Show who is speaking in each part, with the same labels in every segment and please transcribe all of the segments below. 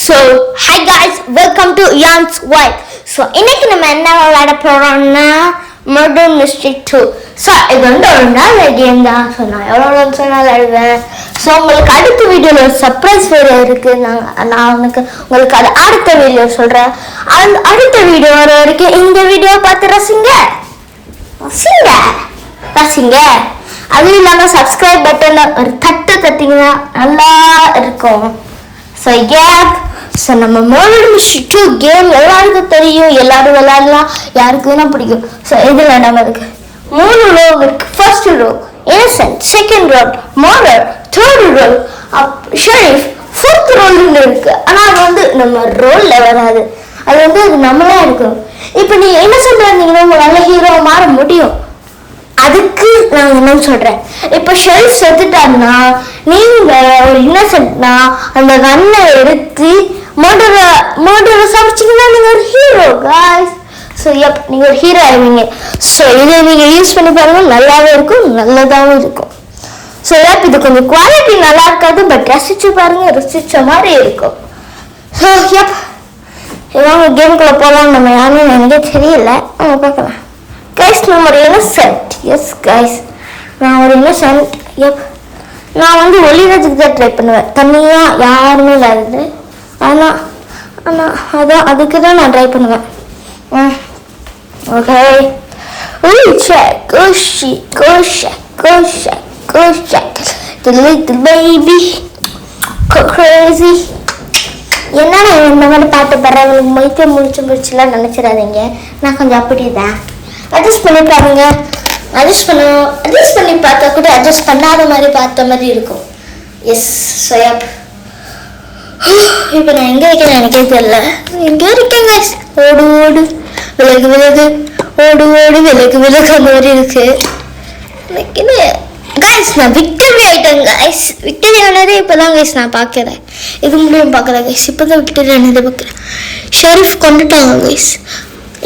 Speaker 1: So, hi guys, welcome to Yan's Wild. So, இன்னைக்கு நம்ம என்ன விளையாட போறோம்னா Murder Mystery 2. So, இது வந்து ஒரு நல்ல கேம் தான். ஸோ நான் எவ்வளோ சொன்னால் விளையாடுவேன். ஸோ உங்களுக்கு அடுத்த வீடியோவில் சர்ப்ரைஸ் வீடியோ இருக்குது. நான் உங்களுக்கு அது அடுத்த வீடியோ சொல்கிறேன். அடுத்த வீடியோ வர வரைக்கும் இந்த வீடியோ பார்த்து ரசிங்க. அதுவும் இல்லாமல் சப்ஸ்கிரைப் பட்டனை ஒரு தட்டிங்கன்னா நல்லா இருக்கும். ஸோ ஸோ நம்ம Murder Mystery 2 கேம் எல்லாருக்கும் தெரியும், எல்லாரும் விளையாடலாம், யாருக்கு வேணா பிடிக்கும். ஸோ இதில் நம்மளுக்கு 3 ரோ இருக்கு. First row innocent, second row murder, third row sheriff, fourth ரோல்னு இருக்கு. ஆனால் அது வந்து நம்ம ரோலில் வராது, அது வந்து அது நம்மளா இருக்கும். இப்போ நீங்கள் இன்னசென்ட் இருந்தீங்கன்னா உங்கள் நல்ல ஹீரோவை மாற முடியும். அதுக்கு நான் என்னன்னு சொல்றேன், இப்போ ஷெரீஃப் செத்துட்டாருன்னா நீங்க ஒரு இன்னசென்ட்னா அந்த கண்ணை எடுத்து மர்டரை சமைச்சிங்கன்னா நீங்க ஒரு ஹீரோ காய்ஸ். ஸோ நீங்க ஒரு ஹீரோ ஆயிடுவீங்க. ஸோ இதை நீங்க யூஸ் பண்ணி பாருங்க, நல்லாவே இருக்கும், நல்லதாகவும் இருக்கும். ஸோ இது கொஞ்சம் குவாலிட்டி நல்லா இருக்காது, பட் ரசிச்சு பாருங்க, ரசிச்ச மாதிரி இருக்கும். ஸோ இவங்க கேமுக்குள்ள போகலாம். நம்ம யாருன்னு எனக்கே தெரியல, அவங்க பார்க்கலாம். கைஸ் நம்ம ஒரு இன்னசென்ட். எஸ் கைஸ், நான் ஒரு இன்னசென்ட். நான் வந்து ஒளிகிறதுக்கு தான் ட்ரை பண்ணுவேன், தனியாக யாருமே இல்லாதது. ஆனால் அதுக்கு தான் நான் ட்ரை பண்ணுவேன். Okay, baby go crazy. என்னன்னா இந்த மாதிரி பாட்டு பாடுறவங்களுக்கு மொய்த்தே முடிச்சுலாம் நினச்சிடாதீங்க, நான் கொஞ்சம் அப்படிதான். அட்ஜஸ்ட் பண்ணி பாருங்க, அட்ஜஸ்ட் பண்ணி பார்த்தா கூட அட்ஜஸ்ட் பண்ணாத மாதிரி பார்த்த மாதிரி இருக்கும். எஸ் சோயாப். இப்போ நான் எங்கே இருக்கேன்னு எனக்கே தெரியல, எங்கே இருக்கேன் guys. ஓடு விலகு ஓடு விலகு அந்த மாதிரி இருக்கு. கைஸ் நான் விக்டரி ஆயிட்டேன் கைஸ். விக்டரி ஆனதே இப்போதான் கைஸ் நான் பார்க்குறேன், இது முடியும் பார்க்குறேன் கைஸ். இப்போ தான் விக்டரி ஆனதே பார்க்குறேன். ஷெரீஃப் கொண்டுட்டாங்க guys.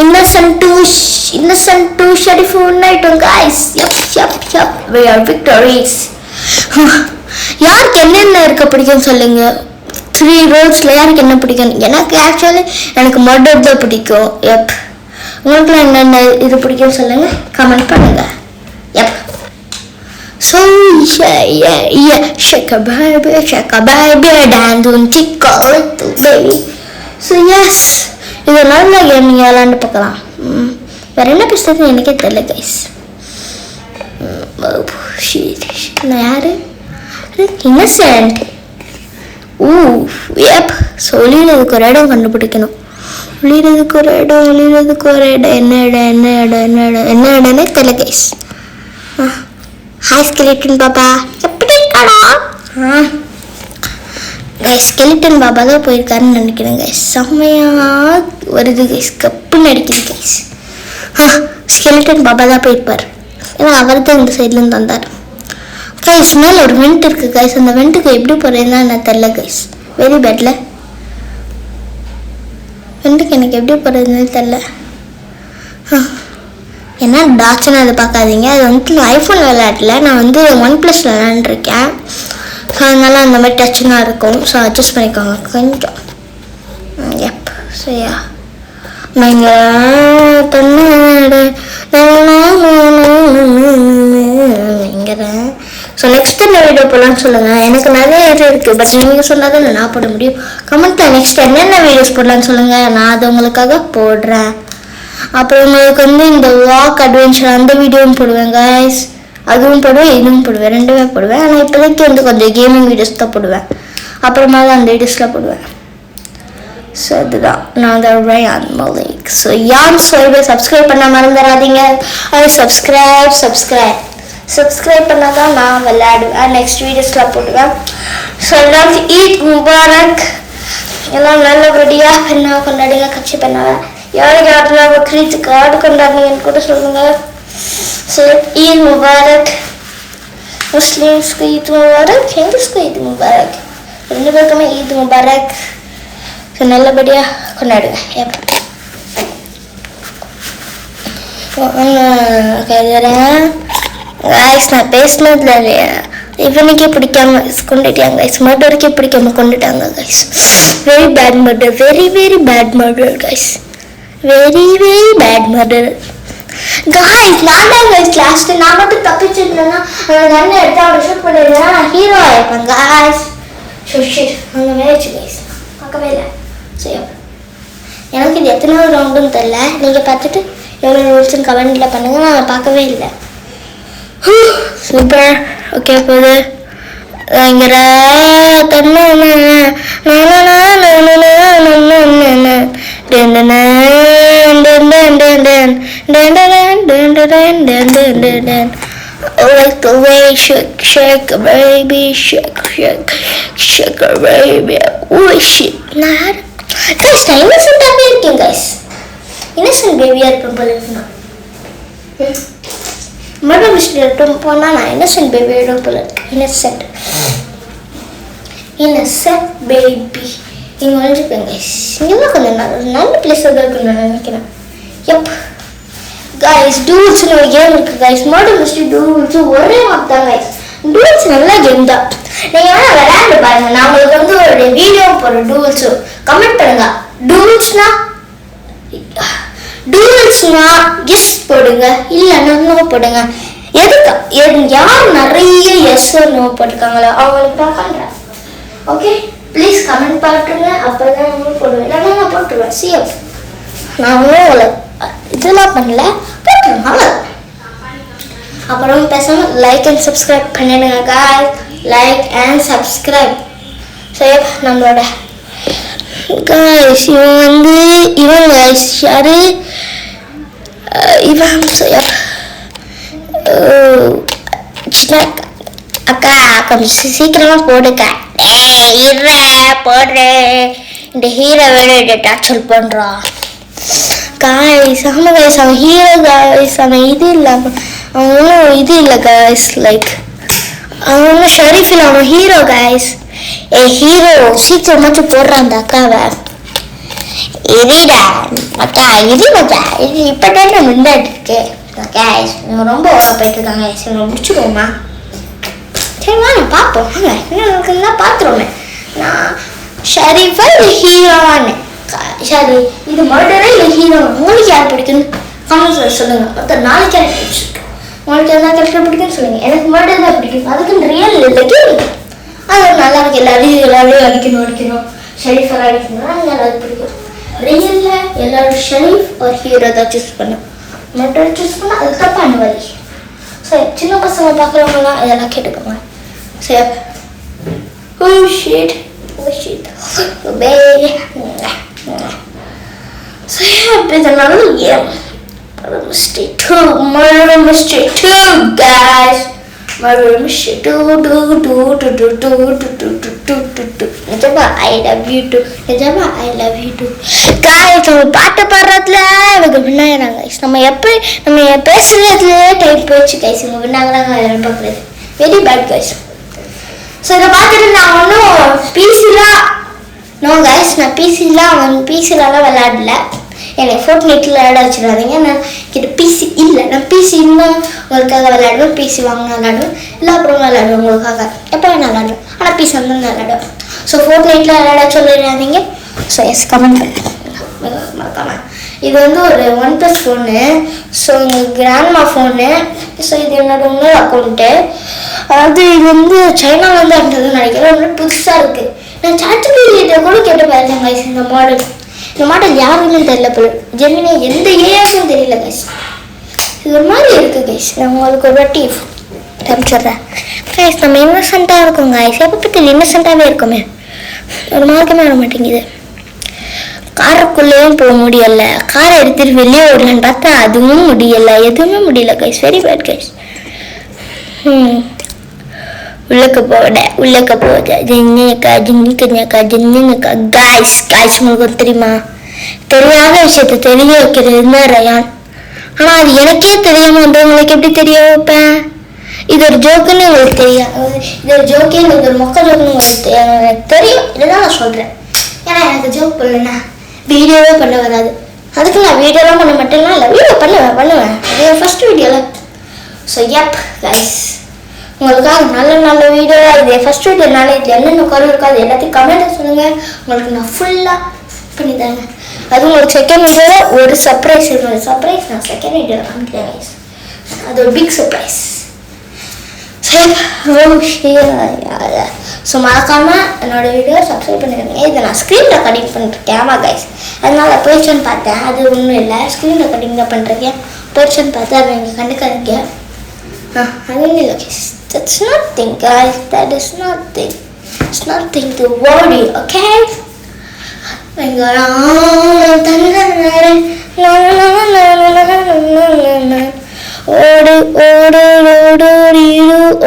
Speaker 1: innocent to Sheriff உன்னாயிட்டோம் guys. We are victorious. யாருக்கு என்னென்ன இருக்க பிடிக்கும் சொல்லுங்க. 3 ரோல்ஸ்ல யாருக்கு என்ன பிடிக்கும்? எனக்கு ஆக்சுவலி எனக்கு மர்டர் தான் பிடிக்கும். உங்களுக்கு என்னென்ன இது பிடிக்கும் சொல்லுங்க, கமெண்ட் பண்ணுங்க. So shake a baby dance on tickle baby. So yes, இது நல்ல கேம், நீங்கள் விளாண்டு பார்க்கலாம். வேறு என்ன பேசுறது எனக்கே தெரியல கைஸ். நான் யாரு? இன்னசென்ட். ஸோ ஒளியிறதுக்கு ஒரு இடம் கண்டுபிடிக்கணும். ஒளியிறதுக்கு ஒரு இடம் என்ன இடம்னே தெரியல கைஸ். ஹாய் ஸ்கெலிட்டன் பாப்பா, எப்படி இருக்காடா? கைஸ் ஸ்கெலிட்டன் பாபா தான் போயிருக்காருன்னு நினைக்கிறேன் கைஸ். செம்மையாக வருது கைஸ், கப்புன்னு அடிக்குது கைஸ். ஸ்கெலிட்டன் பாபா தான் போயிருப்பார், ஏன்னா அவர் தான் இந்த சைட்லேருந்து வந்தார். கைஸ் மேலே ஒரு வெண்ட் இருக்குது கைஸ், அந்த வெண்ட்டுக்கு எப்படி போகிறதுன்னா நான் தெரில கைஸ். வெரி பேட்ல வெண்ட்டுக்கு எனக்கு எப்படி போகிறதுன்னு தெரில. ஏன்னா டாச்சுன்னு அதை பார்க்காதீங்க, அது வந்து ஐஃபோன் விளையாடல, நான் வந்து OnePlus விளையாண்டுருக்கேன். ஸோ அதனால அந்த மாதிரி டச்சுனாக இருக்கும். ஸோ அட்ஜஸ்ட் பண்ணிக்கோங்க கொஞ்சம். சரியா இங்கிறேன். ஸோ நெக்ஸ்ட் என்ன வீடியோ போடலான்னு சொல்லுங்கள். எனக்கு நிறைய இது இருக்குது, பட் நீங்கள் சொன்னால் தான் நான் போட முடியும். கமெண்ட்டில் நெக்ஸ்ட் என்னென்ன வீடியோஸ் போடலான்னு சொல்லுங்கள், நான் அது உங்களுக்காக போடுறேன். அப்புறம் உங்களுக்கு வந்து இந்த வாக் அட்வென்ச்சர் அந்த வீடியோவும் போடுவேன் கைஸ். அதுவும் போடுவேன், இதுவும் போடுவேன், ரெண்டுமே போடுவேன். ஆனால் இப்போதைக்கு வந்து கொஞ்சம் கேமிங் வீடியோஸ் தான் போடுவேன், அப்புறமா தான் அந்த வீடியோஸ்லாம் போடுவேன். ஸோ அதுதான் நான் தான் ரயான் மலிக். ஸோ யான் சொல்வே சப்ஸ்கிரைப் பண்ண மறந்துடாதீங்க. அது சப்ஸ்கிரைப் பண்ணால் தான் நான் விளையாடுவேன், நெக்ஸ்ட் வீடியோஸ்லாம் போடுவேன். ஸோ எல்லாருக்கும் ஈத் முபாரக். எல்லாம் நல்லபடியாக என்ன கொண்டாடுங்க, கட்சி பண்ணாவேன். யாரெல்லாம் பக்ரீத்துக்கு ஆடு கொண்டாடுங்கன்னு கூட சொல்லுங்கள். ஸோ ஈத் முபாரக். முஸ்லீம்ஸ்க்கு ஈத் முபாரக், ஹிந்துஸ்க்கு ஈத் முபாரக், 2 பேருக்குமே ஈத் முபாரக். ஸோ நல்லபடியாக கொண்டாடுங்க. கேட்குறேன் கைஸ், நான் பேசினதில் இவனுக்கே பிடிக்காம கொண்டுட்டாங்க கைஸ். மர்டருக்கே பிடிக்காம கொண்டுட்டாங்க guys. Very bad murder, very very bad murder guys, very very bad murder guys. நான் தான் கைஸ் லாஸ்ட். நான் மட்டும் தப்பிச்சிருந்தேன்னா அந்த கண்ணை எடுத்து அவரை ஷூட் பண்ணிருந்தேன்னா நான் ஹீரோ ஆயிருப்பேன் கைஸ். ஷிட் அங்கே மேய்ச்சி கைஸ் பார்க்கவே இல்லை. சரி எனக்கு இது எத்தனை ரவுண்டுன்னு தெரில. நீங்கள் பார்த்துட்டு எவ்வளோ ரூல்ஸ்ன்னு கமெண்டில் பண்ணுங்கள். நான் பார்க்கவே இல்லை. சூப்பர். ஓகே போகுது பயங்கர தண்ணி like the way shake shake baby shake shake shake baby. Oh shit நான் guys நான் இன்னசென்ட்டாகவே இருக்கேன் guys. இன்னசென்ட் பேபியாக இருப்பேன் போல இருக்குண்ணா. மர்டர் மிஸ்டரி எடுத்து போனால் நான் இன்னசென்ட் பேபி எடுக்கும் போல இருக்கு. இன்னசென்ட் பேபி இங்கே வந்துருக்கேன் கைஸ். இங்கெல்லாம் கொஞ்சம் நல்ல பிளேஸாக தான் இருக்குன்னு நான் நினைக்கிறேன். எப் கைஸ் டூல்ஸ்னு ஒரு கேம் இருக்குது கைஸ். மர்டர் மிஸ்டரி டூல்ஸு ஒரே மாப் தான் கைஸ். டூல்ஸ் நல்ல கேம் தான். நீங்கள் வேணால் விளையாண்டு பாருங்கள். நான் உங்களுக்கு வந்து ஒரு வீடியோ போடுற டூல்ஸு கமெண்ட் பண்ணுங்க. டூல்ஸ்னா எஸ் போடுங்க, இல்லைன்னா நோ போடுங்க. எதுக்கு யார் நிறைய எஸ் நோ போட்டிருக்காங்களோ அவங்களுக்கு நான் பண்ணுறேன். ஓகே ப்ளீஸ் கமெண்ட் பண்ணுறேங்க. அப்போ தான் நான் போடுவேன், இல்லைன்னா நான் போட்டுருவேன். சிஎஃப் நான் ஒன்றும் இதெல்லாம் பண்ணல, போட்டுருவேன் அவ்வளோ. அப்புறம் பேசாமல் லைக் அண்ட் சப்ஸ்கிரைப் பண்ணிடுங்க காய்ஸ். Like and subscribe. சரி நம்மளோட காய்ஸ் இவன் காய்ஸ் யாரு இவன் சின்ன அக்கா கொஞ்சம் சீக்கிரமாக போடுக்கா. போடுறேன். இந்த ஹீரோ வேற டார்ச்சர் பண்ணுறான் காய்ஸ். ஆமாம் காய்ஸ் அவன் ஹீரோ காய்ஸ். அவன் இது இல்லை, அவன் ஒன்றும் இது இல்லை காய்ஸ். லைக் அவன் ஒன்றும் ஷெரீஃப் இல்லை, அவன் ஹீரோ காய்ஸ். ஹீரோ சீக்கிரமாச்சும் போடுறான் அந்த அக்காவை. இதுடா மக்கா, இது மக்கா, இது இப்போ தான் நான் முன்னாடி இருக்கேன் கேஸ். இவங்க ரொம்ப ஓவராக போயிட்டு இருக்காங்க. சரி முடிச்சுக்கோமா. சரி வாங்க பார்ப்போம். வாங்க என்ன பார்த்துருவோமே. நான் ஷெரீஃபா இல்லை ஹீரோவான்னு. சரி இது மர்டரா இல்லை ஹீரோ உங்களுக்கு யார் பிடிக்குன்னு கமெண்ட்ஸில் சொல்லுங்கள். மொத்தம் 4 கேரக்டர் வச்சுருக்கேன். உங்களுக்கு என்ன கேரக்டர் பிடிக்குன்னு சொல்லுங்கள். எனக்கு மர்டர் தான் பிடிக்கும். அதுக்குன்னு ரியல் இல்லை கேம். அது நல்லா இருக்கு. எல்லாரையும் அடிக்கணும். ஷெரீஃபெல்லாம் அடிக்கணும்னா எல்லாரும் பிடிக்கும். ரியலில் எல்லாரும் ஷெரீஃப் ஒரு ஹீரோ தான் சூஸ் பண்ணும். மர்டர் சூஸ் பண்ணால் அது தப்பான வழி. சரி சின்ன பசங்க பார்க்குறவங்களாம் இதெல்லாம் கேட்டுக்கோங்க. சரி ஓ ஷீட் சரி அப்போ இதனால ஏன் Murder Mystery 2 guys. Murder Mystery 2 நிஜமா I love you too. guys நம்ம பாட்டு பாடுறதுல எனக்கு வின்னாயிராங்க guys. நம்ம பேசுறதுலேயே டைம் போயிடுச்சு guys. இவங்க வின்னாங்களாங்க அதெல்லாம் பார்க்குறது வெரி பேட் guys. ஸோ இதை பார்த்துட்டு நான் ஒன்றும் பிசிலாம் நோ கைஸ். நான் பிசிலலாம் விளையாடல. எனக்கு ஃபோர்ட்நைட்டில் விளையாட வச்சுடாதீங்க. நான் கிட்ட பிசி இல்லை. நான் பிசி இன்னும் உங்களுக்காக விளையாடுவேன். பிசி வாங்கினா விளையாடுவேன், இல்லை அப்புறம் விளையாடுவேன் உங்களுக்காக. எப்போ வேணா விளையாடுவேன், ஆனால் பிசி வந்து விளையாடுவேன். ஸோ ஃபோர்ட்நைட்டில் விளையாட சொல்லிடாதீங்க. ஸோ எஸ் கமெண்ட் மறக்காம. இது வந்து ஒரு OnePlus ஃபோனு. ஸோ எங்கள் கிராண்ட்மா ஃபோனு. ஸோ இது என்னோட இன்னொரு அக்கௌண்ட்டு. அது இது வந்து சைனாவிலேருந்து இருந்ததுன்னு நினைக்கிறேன். ரொம்ப புதுசாக இருக்குது. நான் சாட்ஜிபிடிட்ட கூட கேட்டு பாருங்க கைஸ். இந்த மாடல் யாருன்னு தெரியல போல. ஜெமினி எந்த ஏஆருக்கும் தெரியல கைஸ். இது ஒரு மாதிரி இருக்குது கைஸ். நான் உங்களுக்கு ஒரு வாட்டி அனுப்பிச்சிட்றேன் கைஸ். நம்ம இன்னசென்ட்டாக இருக்கோம் கைஸ். எப்போ பற்றி இன்னசென்ட்டாகவே இருக்குமே. ஒரு மார்க்கமே வர மாட்டேங்குது. காருக்குள்ளேயும் போக முடியலை. காரை எடுத்துகிட்டு வெளியே ஓடலான்னு பார்த்தா அதுவும் முடியலை. எதுவுமே முடியல கைஸ். Very bad guys. உள்ளக்க போட ஜின்னிக்கா காய்ஸ் உங்களுக்கு தெரியுமா? தெரியாத விஷயத்த தெரிய வைக்கிறது தான் ரயான். ஆனால் அது எனக்கே தெரியாம வந்தவங்களுக்கு எப்படி தெரிய வைப்பேன்? இது ஒரு ஜோக்குன்னு உங்களுக்கு தெரியும். இது ஒரு ஜோக்கே, இது ஒரு மொக்க ஜோக்குன்னு உங்களுக்கு எனக்கு தெரியும். இதுதான் நான் சொல்கிறேன். ஏன்னா எனக்கு ஜோக் பண்ணலன்னா வீடியோவே பண்ண வராது. அதுக்கு நான் வீடியோலாம் பண்ண மாட்டேன்னா இல்லை, வீடியோ பண்ணுவேன். அது ஃபர்ஸ்ட் வீடியோவில். ஸோ எப் கைஸ் உங்களுக்காக நல்ல நல்ல வீடியோ. இது ஃபர்ஸ்ட் வீடியோனால இதில் என்னென்ன குறை இருக்காது எல்லாத்தையும் கமெண்ட்டில் சொல்லுங்கள். உங்களுக்கு நான் ஃபுல்லாக பண்ணி தரேங்க. அது உங்களுக்கு செகண்ட் வீடியோவில் ஒரு சர்ப்ரைஸ் இருக்கும். சர்ப்ரைஸ் நான் செகண்ட் வீடியோவில் காமிக்கிறேன். அது ஒரு பிக் சர்ப்ரைஸ். ஸோ மறக்காமல் என்னோட வீடியோ சப்ஸ்கிரைப் பண்ணிடுங்க. இதை நான் ஸ்க்ரீனில் கட்டிங் பண்ணிருக்கேன். ஆமாம் கைஸ், அதனால் போயிடுச்சுன்னு பார்த்தேன். அது ஒன்றும் இல்லை, ஸ்க்ரீனில் கட்டிங் தான் பண்ணுறேன். போயிடுச்சுன்னு பார்த்து அதை நீங்கள் கண்டுக்காதீங்க. அது இல்லை guys, that's nothing guys, that is nothing. It's nothing to worry, okay? ஓடு ஓடு ஓடு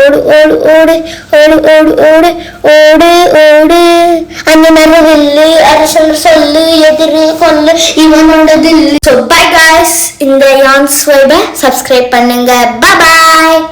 Speaker 1: ஓடு ஓடு ஓடு ஓடு ஓடு ஓடு ஓடு ஓடு அந்த நடுவில்லு அரசன் சொல்லு எதிரு கொல்லு இவனோட தில்லு. ஸோ பை காய்ஸ், இந்த யான்ஸ் வைபை சப்ஸ்கிரைப் பண்ணுங்க. பாய்.